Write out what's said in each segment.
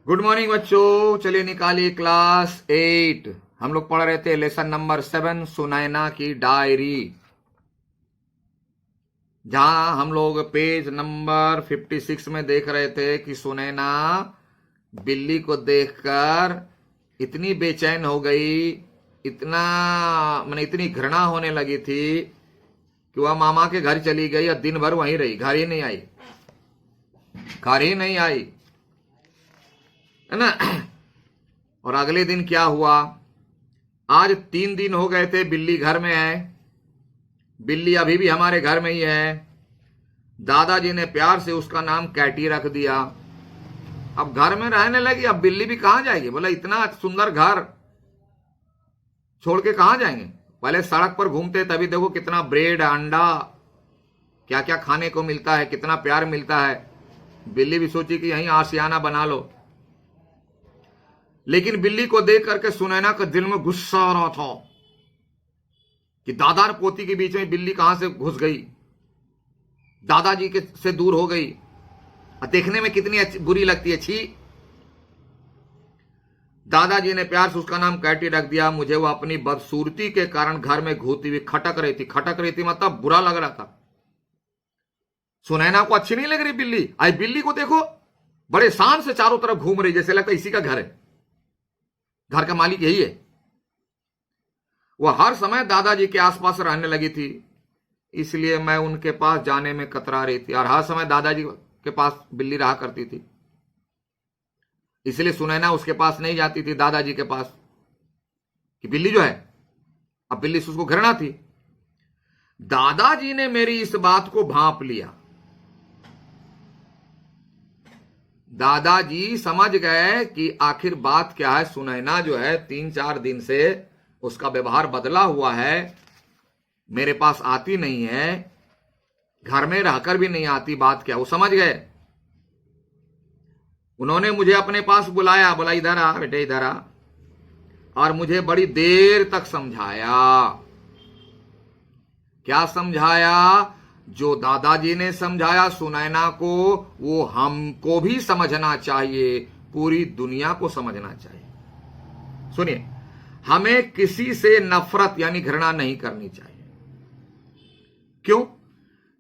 Good morning बच्चों। चलिए निकालिए क्लास 8। हम लोग पढ़ रहे थे लेसन नंबर 7 सुनैना की डायरी, जहां हम लोग पेज नंबर 56 में देख रहे थे कि सुनैना बिल्ली को देखकर इतनी बेचैन हो गई, इतनी घृणा होने लगी थी कि वह मामा के घर चली गई और दिन भर वहीं रही, घर ही नहीं आई, है ना। और अगले दिन क्या हुआ? आज 3 दिन हो गए थे बिल्ली घर में है। बिल्ली अभी भी हमारे घर में ही है। दादाजी ने प्यार से उसका नाम कैटी रख दिया। अब घर में रहने लगी, अब बिल्ली भी कहां जाएगी? बोला इतना सुंदर घर छोड़ के कहां जाएंगे? पहले सड़क पर घूमते, तभी देखो कितना ब्रेड अंडा क्या क्या खाने को मिलता है, कितना प्यार मिलता है। बिल्ली भी सोची कि यहीं आशियाना बना लो। लेकिन बिल्ली को देख करके सुनैना का दिल में गुस्सा आ रहा था कि दादा और पोती के बीच में बिल्ली कहां से घुस गई, दादाजी के से दूर हो गई, देखने में कितनी बुरी लगती है, छी। दादाजी ने प्यार से उसका नाम कैटी रख दिया। मुझे वो अपनी बदसूरती के कारण घर में घूमती हुई खटक रही थी, मतलब बुरा लग रहा था। सुनैना को अच्छी नहीं लग रही बिल्ली। आई बिल्ली को देखो, बड़े शान से चारों तरफ घूम रही, जैसे लगता है इसी का घर है, घर का मालिक यही है। वह हर समय दादाजी के आसपास रहने लगी थी, इसलिए मैं उनके पास जाने में कतरा रही थी। और हर समय दादाजी के पास बिल्ली रहा करती थी, इसलिए सुनैना उसके पास नहीं जाती थी, दादाजी के पास, कि बिल्ली जो है, अब बिल्ली से उसको घृणा थी। दादाजी ने मेरी इस बात को भांप लिया। दादाजी समझ गए कि आखिर बात क्या है। सुनैना जो है 3-4 दिन से उसका व्यवहार बदला हुआ है, मेरे पास आती नहीं है, घर में रहकर भी नहीं आती। बात क्या, वो समझ गए। उन्होंने मुझे अपने पास बुलाया, बोला इधर आ बेटे, इधर आ, और मुझे बड़ी देर तक समझाया। क्या समझाया? जो दादाजी ने समझाया सुनैना को, वो हमको भी समझना चाहिए, पूरी दुनिया को समझना चाहिए। सुनिए, हमें किसी से नफरत यानी घृणा नहीं करनी चाहिए। क्यों?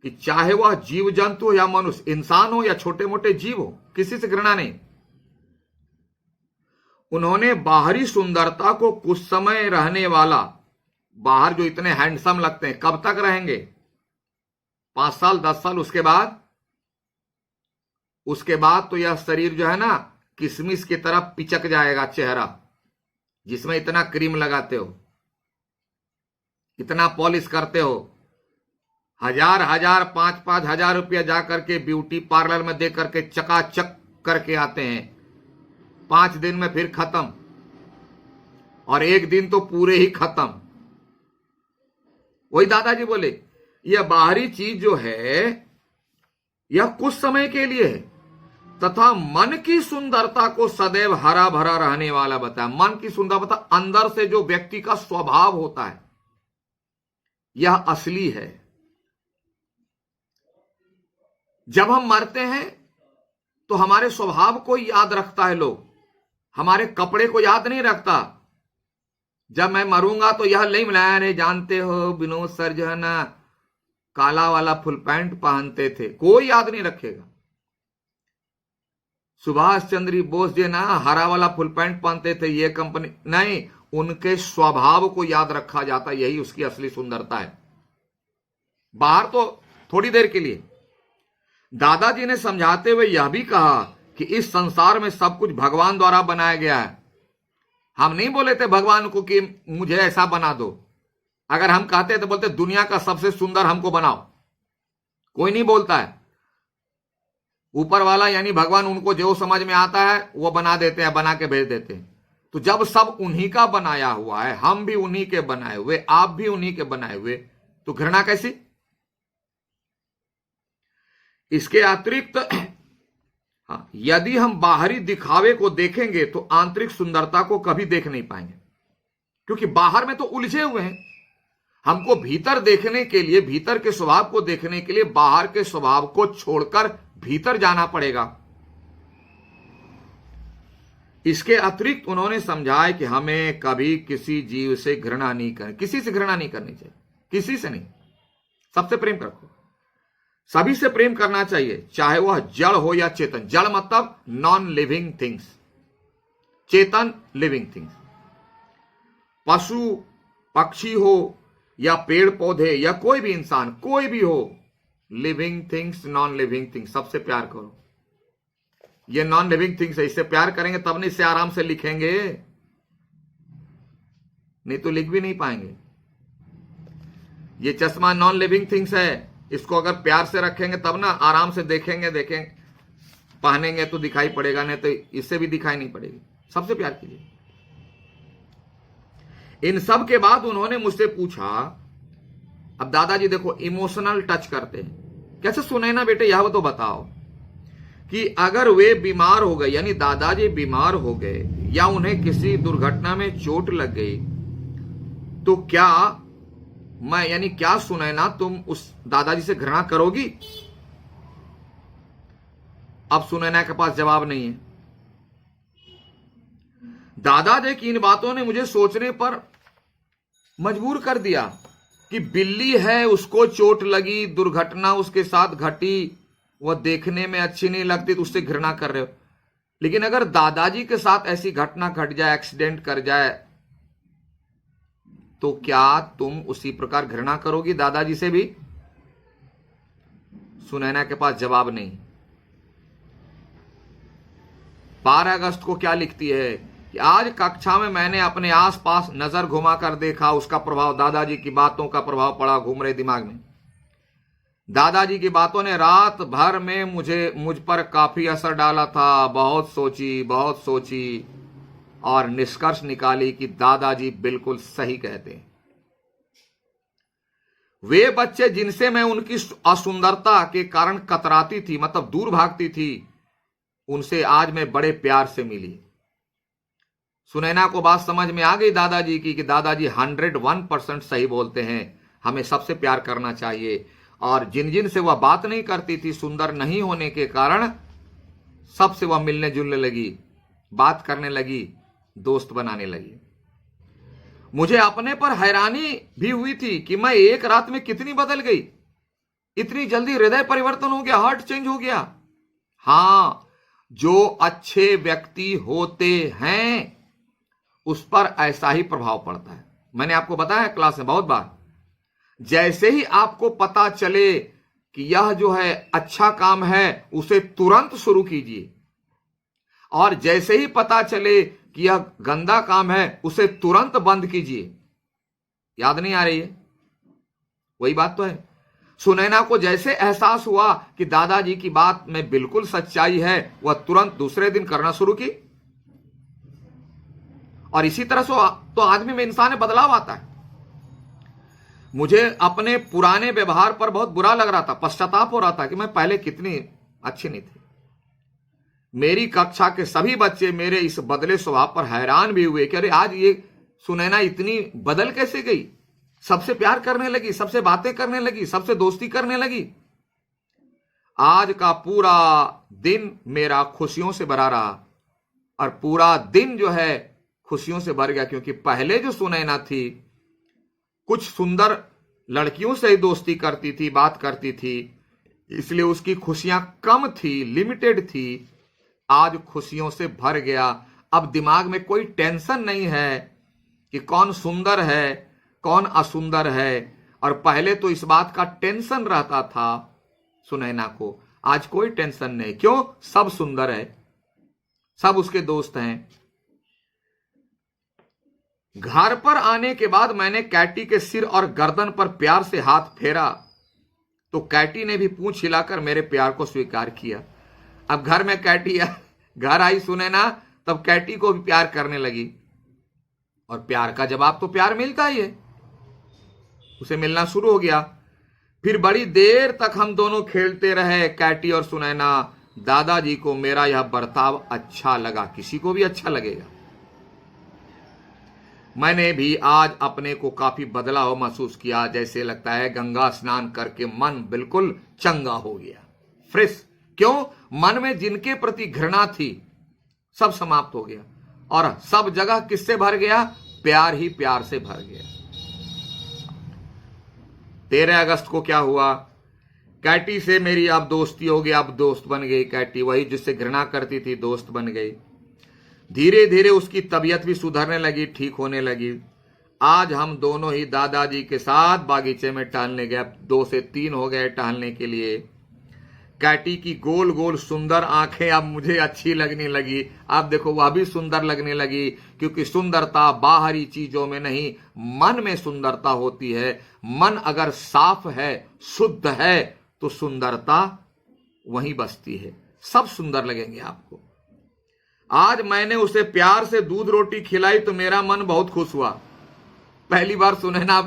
कि चाहे वह जीव जंतु या मनुष्य, इंसान हो या छोटे मोटे जीव हो, किसी से घृणा नहीं। उन्होंने बाहरी सुंदरता को कुछ समय रहने वाला, बाहर जो इतने हैंडसम लगते हैं, कब तक रहेंगे? 5 साल 10 साल, उसके बाद तो यह शरीर जो है ना, किशमिश की तरफ पिचक जाएगा। चेहरा जिसमें इतना क्रीम लगाते हो, इतना पॉलिश करते हो, 1000 5-5 हजार रुपया जाकर के ब्यूटी पार्लर में दे करके चकाचक करके आते हैं, 5 दिन में फिर खत्म, और 1 दिन तो पूरे ही खत्म। वही दादाजी बोले, यह बाहरी चीज जो है यह कुछ समय के लिए है, तथा मन की सुंदरता को सदैव हरा भरा रहने वाला बताया। मन की सुंदरता अंदर से जो व्यक्ति का स्वभाव होता है, यह असली है। जब हम मरते हैं तो हमारे स्वभाव को याद रखता है लोग, हमारे कपड़े को याद नहीं रखता। जब मैं मरूंगा तो यह नहीं मिलाया, अरे जानते हो विनोद सर जो है ना काला वाला फुल पैंट पहनते थे, कोई याद नहीं रखेगा। सुभाष चंद्र बोस जी ना हरा वाला फुल पैंट पहनते थे, ये कंपनी नहीं, उनके स्वभाव को याद रखा जाता, यही उसकी असली सुंदरता है। बाहर तो थोड़ी देर के लिए। दादाजी ने समझाते हुए यह भी कहा कि इस संसार में सब कुछ भगवान द्वारा बनाया गया है। हम नहीं बोले थे भगवान को कि मुझे ऐसा बना दो। अगर हम कहते तो बोलते दुनिया का सबसे सुंदर हमको बनाओ। कोई नहीं बोलता है। ऊपर वाला यानी भगवान उनको जो समझ में आता है वो बना देते हैं, बना के भेज देते हैं। तो जब सब उन्हीं का बनाया हुआ है, हम भी उन्हीं के बनाए हुए, आप भी उन्हीं के बनाए हुए, तो घृणा कैसी? इसके अतिरिक्त यदि हम बाहरी दिखावे को देखेंगे तो आंतरिक सुंदरता को कभी देख नहीं पाएंगे, क्योंकि बाहर में तो उलझे हुए हैं। हमको भीतर देखने के लिए, भीतर के स्वभाव को देखने के लिए बाहर के स्वभाव को छोड़कर भीतर जाना पड़ेगा। इसके अतिरिक्त उन्होंने समझाया कि हमें कभी किसी जीव से घृणा नहीं करनी, किसी से घृणा नहीं करनी चाहिए, किसी से नहीं, सबसे प्रेम रखो, सभी से प्रेम करना चाहिए, चाहे वह जड़ हो या चेतन। जड़ मतलब नॉन लिविंग थिंग्स, चेतन लिविंग थिंग्स, पशु पक्षी हो या पेड़ पौधे या कोई भी इंसान, कोई भी हो, living things non living things, सबसे प्यार करो। ये नॉन लिविंग थिंग्स है, इससे प्यार करेंगे तब नहीं इससे आराम से लिखेंगे, नहीं तो लिख भी नहीं पाएंगे। ये चश्मा नॉन लिविंग थिंग्स है, इसको अगर प्यार से रखेंगे तब ना आराम से देखेंगे पहनेंगे तो दिखाई पड़ेगा, नहीं तो इससे भी दिखाई नहीं पड़ेगी। सबसे प्यार कीजिए। इन सब के बाद उन्होंने मुझसे पूछा, अब दादाजी देखो इमोशनल टच करते हैं, कैसे सुनैना बेटे यह तो बताओ कि अगर वे बीमार हो गए, यानी दादाजी बीमार हो गए या उन्हें किसी दुर्घटना में चोट लग गई, तो क्या मैं, यानी क्या सुनैना तुम उस दादाजी से घृणा करोगी? अब सुनैना के पास जवाब नहीं है। दादाजी की इन बातों ने मुझे सोचने पर मजबूर कर दिया कि बिल्ली है, उसको चोट लगी, दुर्घटना उसके साथ घटी, वह देखने में अच्छी नहीं लगती तो उससे घृणा कर रहे हो। लेकिन अगर दादाजी के साथ ऐसी घटना घट जाए, एक्सीडेंट कर जाए, तो क्या तुम उसी प्रकार घृणा करोगी दादाजी से भी? सुनैना के पास जवाब नहीं। 12 अगस्त को क्या लिखती है कि आज कक्षा में मैंने अपने आसपास नजर घुमाकर देखा, उसका प्रभाव, दादाजी की बातों का प्रभाव पड़ा घूम रहे दिमाग में। दादाजी की बातों ने रात भर में मुझ पर काफी असर डाला था। बहुत सोची और निष्कर्ष निकाली कि दादाजी बिल्कुल सही कहते हैं। वे बच्चे जिनसे मैं उनकी असुंदरता के कारण कतराती थी, मतलब दूर भागती थी, उनसे आज मैं बड़े प्यार से मिली। सुनैना को बात समझ में आ गई दादाजी की कि दादाजी 101% सही बोलते हैं, हमें सबसे प्यार करना चाहिए। और जिन जिन से वह बात नहीं करती थी, सुंदर नहीं होने के कारण, सबसे वह मिलने जुलने लगी, बात करने लगी, दोस्त बनाने लगी। मुझे अपने पर हैरानी भी हुई थी कि मैं एक रात में कितनी बदल गई, इतनी जल्दी हृदय परिवर्तन हो गया, हार्ट चेंज हो गया। हां, जो अच्छे व्यक्ति होते हैं उस पर ऐसा ही प्रभाव पड़ता है। मैंने आपको बताया क्लास में बहुत बार, जैसे ही आपको पता चले कि यह जो है अच्छा काम है, उसे तुरंत शुरू कीजिए, और जैसे ही पता चले कि यह गंदा काम है, उसे तुरंत बंद कीजिए। याद नहीं आ रही है? वही बात तो है। सुनैना को जैसे एहसास हुआ कि दादाजी की बात में बिल्कुल सच्चाई है, वह तुरंत दूसरे दिन करना शुरू की। और इसी तरह से तो आदमी में, इंसान में बदलाव आता है। मुझे अपने पुराने व्यवहार पर बहुत बुरा लग रहा था, पश्चाताप हो रहा था कि मैं पहले कितनी अच्छी नहीं थी। मेरी कक्षा के सभी बच्चे मेरे इस बदले स्वभाव पर हैरान भी हुए कि अरे आज ये सुनैना इतनी बदल कैसे गई, सबसे प्यार करने लगी, सबसे बातें करने लगी, सबसे दोस्ती करने लगी। आज का पूरा दिन मेरा खुशियों से भरा रहा, और पूरा दिन जो है खुशियों से भर गया, क्योंकि पहले जो सुनैना थी कुछ सुंदर लड़कियों से ही दोस्ती करती थी, बात करती थी, इसलिए उसकी खुशियां कम थी, लिमिटेड थी। आज खुशियों से भर गया। अब दिमाग में कोई टेंशन नहीं है कि कौन सुंदर है, कौन असुंदर है। और पहले तो इस बात का टेंशन रहता था सुनैना को, आज कोई टेंशन नहीं। क्यों? सब सुंदर है, सब उसके दोस्त हैं। घर पर आने के बाद मैंने कैटी के सिर और गर्दन पर प्यार से हाथ फेरा, तो कैटी ने भी पूंछ हिलाकर मेरे प्यार को स्वीकार किया। अब घर में कैटी घर आई सुनैना, तब कैटी को भी प्यार करने लगी। और प्यार का जवाब तो प्यार मिलता ही है, उसे मिलना शुरू हो गया। फिर बड़ी देर तक हम दोनों खेलते रहे, कैटी और सुनैना। दादाजी को मेरा यह बर्ताव अच्छा लगा, किसी को भी अच्छा लगेगा। मैंने भी आज अपने को काफी बदलाव महसूस किया, जैसे लगता है गंगा स्नान करके मन बिल्कुल चंगा हो गया, फ्रेश। क्यों? मन में जिनके प्रति घृणा थी सब समाप्त हो गया। और सब जगह किससे भर गया? प्यार ही प्यार से भर गया। 13 अगस्त को क्या हुआ? कैटी से मेरी अब दोस्ती हो गई, अब दोस्त बन गई कैटी, वही जिससे घृणा करती थी दोस्त बन गई। धीरे धीरे उसकी तबीयत भी सुधरने लगी, ठीक होने लगी। आज हम दोनों ही दादाजी के साथ बागीचे में टहलने गए। 2 से 3 हो गए टहलने के लिए। कैटी की गोल गोल सुंदर आंखें अब मुझे अच्छी लगने लगी। अब देखो वह भी सुंदर लगने लगी, क्योंकि सुंदरता बाहरी चीजों में नहीं, मन में सुंदरता होती है। मन अगर साफ है, शुद्ध है, तो सुंदरता वहीं बसती है। सब सुंदर लगेंगे आपको। आज मैंने उसे प्यार से दूध रोटी खिलाई तो मेरा मन बहुत खुश हुआ। पहली बार सुनैना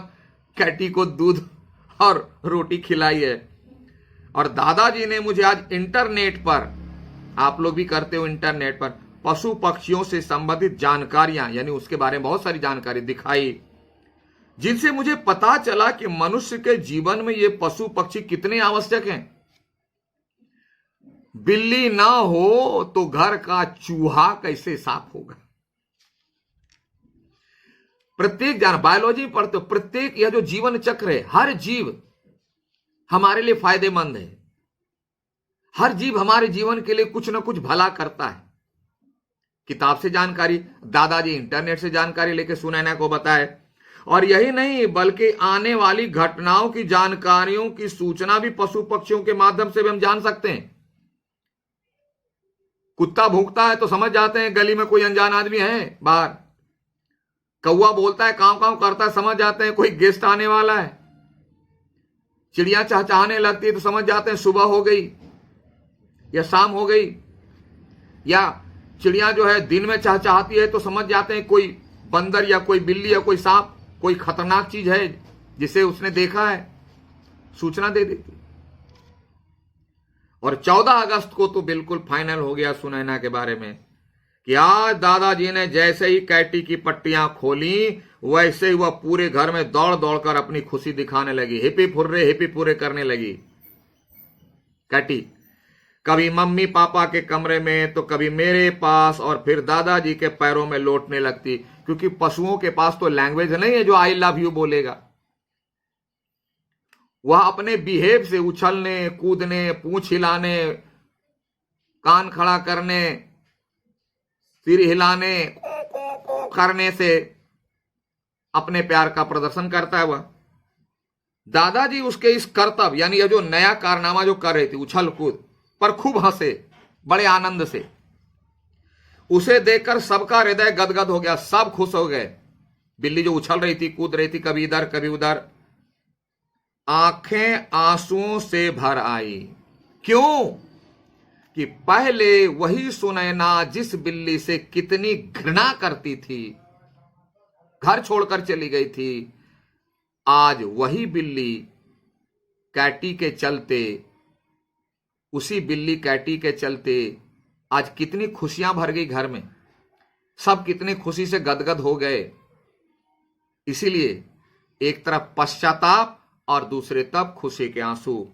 कैटी को दूध और रोटी खिलाई है। और दादाजी ने मुझे आज इंटरनेट पर, आप लोग भी करते हो इंटरनेट पर, पशु पक्षियों से संबंधित जानकारियां, यानी उसके बारे में बहुत सारी जानकारी दिखाई, जिनसे मुझे पता चला कि मनुष्य के जीवन में ये पशु पक्षी कितने आवश्यक हैं। बिल्ली ना हो तो घर का चूहा कैसे साफ होगा? प्रत्येक बायोलॉजी पढ़ते हो, प्रत्येक यह जो जीवन चक्र है, हर जीव हमारे लिए फायदेमंद है। हर जीव हमारे जीवन के लिए कुछ ना कुछ भला करता है। किताब से जानकारी, दादाजी इंटरनेट से जानकारी लेके सुनैना को बताए। और यही नहीं, बल्कि आने वाली घटनाओं की जानकारियों की सूचना भी पशु पक्षियों के माध्यम से भी हम जान सकते हैं। कुत्ता भौंकता है तो समझ जाते हैं गली में कोई अनजान आदमी है बाहर। कौवा बोलता है, कांव कांव करता है, समझ जाते हैं कोई गेस्ट आने वाला है। चिड़िया चहचहाने लगती है तो समझ जाते हैं सुबह हो गई या शाम हो गई। या चिड़िया जो है दिन में चहचहाती है तो समझ जाते हैं कोई बंदर या कोई बिल्ली या कोई सांप, कोई खतरनाक चीज है जिसे उसने देखा है, सूचना दे देती। और 14 अगस्त को तो बिल्कुल फाइनल हो गया सुनैना के बारे में कि आज दादाजी ने जैसे ही कैटी की पट्टियां खोली, वैसे ही वह पूरे घर में दौड़ दौड़कर अपनी खुशी दिखाने लगी, हिपी फुर्रे करने लगी। कैटी कभी मम्मी पापा के कमरे में तो कभी मेरे पास, और फिर दादाजी के पैरों में लौटने लगती, क्योंकि पशुओं के पास तो लैंग्वेज नहीं है जो आई लव यू बोलेगा। वह अपने बिहेव से, उछलने कूदने, पूंछ हिलाने, कान खड़ा करने, सिर हिलाने करने से अपने प्यार का प्रदर्शन करता है। वह दादाजी उसके इस कर्तव्य, यानी यह जो नया कारनामा जो कर रही थी, उछल कूद, पर खूब हंसे बड़े आनंद से। उसे देखकर सबका हृदय गदगद हो गया, सब खुश हो गए। बिल्ली जो उछल रही थी, कूद रही थी, कभी इधर कभी उधर, आंखें आंसुओं से भर आई। क्यों? कि पहले वही सुनैना जिस बिल्ली से कितनी घृणा करती थी, घर छोड़कर चली गई थी, आज वही बिल्ली कैटी के चलते, उसी बिल्ली कैटी के चलते आज कितनी खुशियां भर गई घर में। सब कितनी खुशी से गदगद हो गए। इसीलिए एक तरफ पश्चाताप और दूसरे तरफ खुशी के आंसू।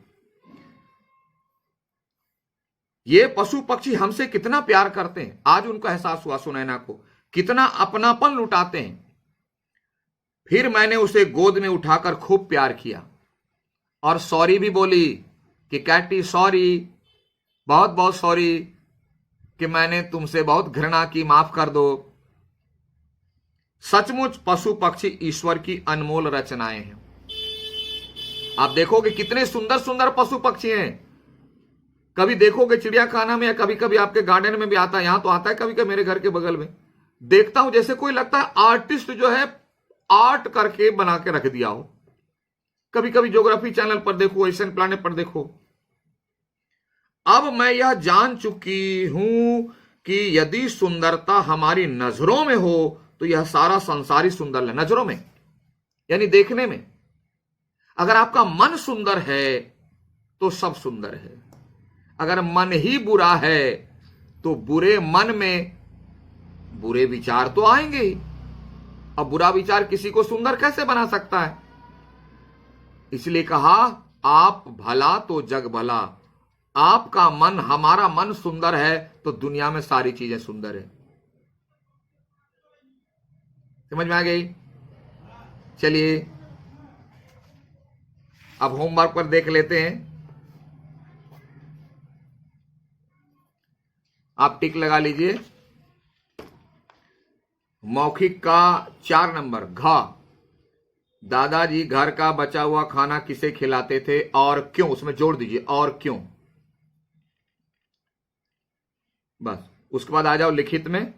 ये पशु पक्षी हमसे कितना प्यार करते हैं। आज उनको एहसास हुआ सुनैना को, कितना अपनापन लुटाते हैं। फिर मैंने उसे गोद में उठाकर खूब प्यार किया और सॉरी भी बोली कि कैटी सॉरी, बहुत बहुत सॉरी कि मैंने तुमसे बहुत घृणा की, माफ कर दो। सचमुच पशु पक्षी ईश्वर की अनमोल रचनाएं हैं। आप देखोगे कितने सुंदर सुंदर पशु पक्षी हैं। कभी देखोगे चिड़ियाखाना में, या कभी कभी आपके गार्डन में भी आता है, यहां तो आता है कभी कभी मेरे घर के बगल में, देखता हूं जैसे कोई लगता है आर्टिस्ट जो है आर्ट करके बना के रख दिया हो। कभी कभी ज्योग्राफी चैनल पर देखो, एशियन प्लैनेट पर देखो। अब मैं यह जान चुकी हूं कि यदि सुंदरता हमारी नजरों में हो तो यह सारा संसार ही सुंदर है। नजरों में यानी देखने में। अगर आपका मन सुंदर है तो सब सुंदर है। अगर मन ही बुरा है तो बुरे मन में बुरे विचार तो आएंगे ही। अब बुरा विचार किसी को सुंदर कैसे बना सकता है? इसलिए कहा, आप भला तो जग भला। आपका मन, हमारा मन सुंदर है तो दुनिया में सारी चीजें सुंदर है। समझ में आ गई? चलिए अब होमवर्क पर देख लेते हैं। आप टिक लगा लीजिए। मौखिक का 4 नंबर घ, दादाजी घर का बचा हुआ खाना किसे खिलाते थे और क्यों, उसमें जोड़ दीजिए और क्यों। बस उसके बाद आ जाओ लिखित में।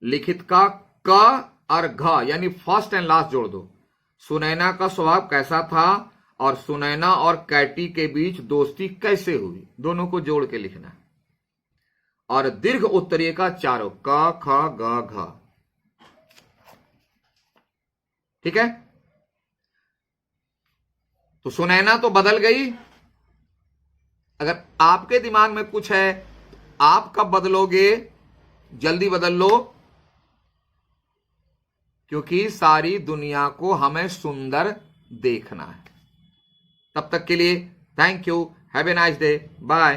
लिखित का क और घ यानी फर्स्ट एंड लास्ट जोड़ दो। सुनैना का स्वभाव कैसा था और सुनैना और कैटी के बीच दोस्ती कैसे हुई, दोनों को जोड़ के लिखना है। और दीर्घ उत्तरीय का चारों क ख ग घ। ठीक है, तो सुनैना तो बदल गई। अगर आपके दिमाग में कुछ है, आप कब बदलोगे? जल्दी बदल लो, क्योंकि सारी दुनिया को हमें सुंदर देखना है। तब तक के लिए thank you, have a nice day, bye.